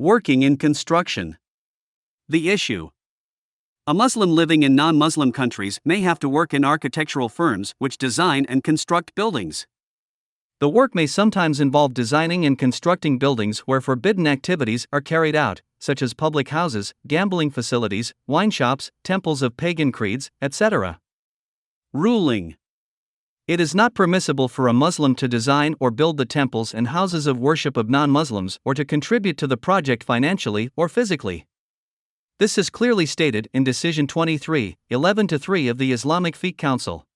Working in construction. The issue. A Muslim living in non-Muslim countries may have to work in architectural firms which design and construct buildings. The work may sometimes involve designing and constructing buildings where forbidden activities are carried out, such as public houses, gambling facilities, wine shops, temples of pagan creeds, etc. Ruling. It is not permissible for a Muslim to design or build the temples and houses of worship of non-Muslims or to contribute to the project financially or physically. This is clearly stated in Decision 23-11-3 of the Islamic Fiqh Council.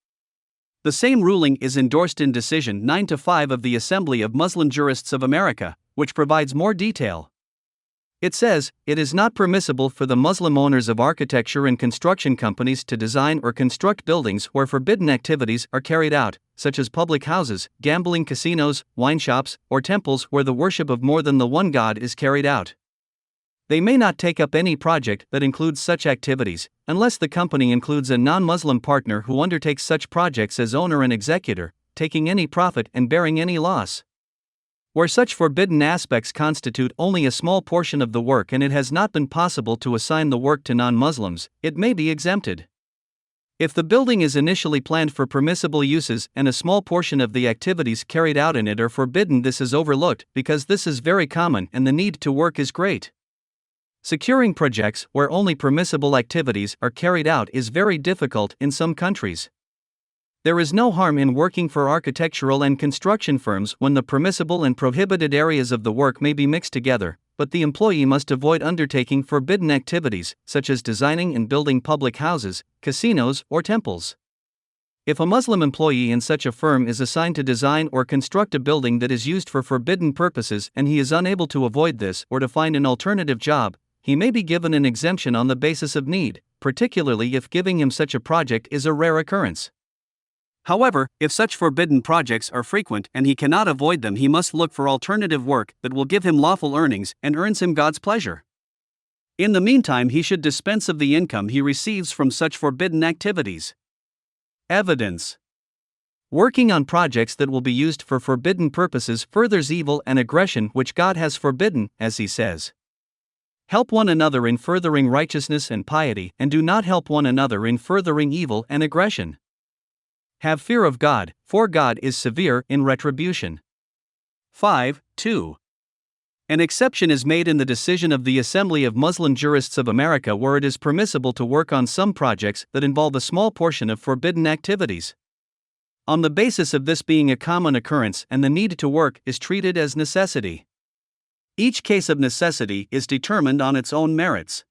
The same ruling is endorsed in Decision 9-5 of the Assembly of Muslim Jurists of America, which provides more detail. It says, it is not permissible for the Muslim owners of architecture and construction companies to design or construct buildings where forbidden activities are carried out, such as public houses, gambling casinos, wine shops, or temples where the worship of more than the one God is carried out. They may not take up any project that includes such activities, unless the company includes a non-Muslim partner who undertakes such projects as owner and executor, taking any profit and bearing any loss. Where such forbidden aspects constitute only a small portion of the work and it has not been possible to assign the work to non-Muslims, it may be exempted. If the building is initially planned for permissible uses and a small portion of the activities carried out in it are forbidden, this is overlooked because this is very common and the need to work is great. Securing projects where only permissible activities are carried out is very difficult in some countries. There is no harm in working for architectural and construction firms when the permissible and prohibited areas of the work may be mixed together, but the employee must avoid undertaking forbidden activities, such as designing and building public houses, casinos, or temples. If a Muslim employee in such a firm is assigned to design or construct a building that is used for forbidden purposes and he is unable to avoid this or to find an alternative job, he may be given an exemption on the basis of need, particularly if giving him such a project is a rare occurrence. However, if such forbidden projects are frequent and he cannot avoid them, he must look for alternative work that will give him lawful earnings and earns him God's pleasure. In the meantime, he should dispense of the income he receives from such forbidden activities. Evidence. Working on projects that will be used for forbidden purposes furthers evil and aggression which God has forbidden, as he says. Help one another in furthering righteousness and piety, and do not help one another in furthering evil and aggression. Have fear of God, for God is severe in retribution. 5.2. An exception is made in the decision of the Assembly of Muslim Jurists of America where it is permissible to work on some projects that involve a small portion of forbidden activities. On the basis of this being a common occurrence and the need to work is treated as necessity. Each case of necessity is determined on its own merits.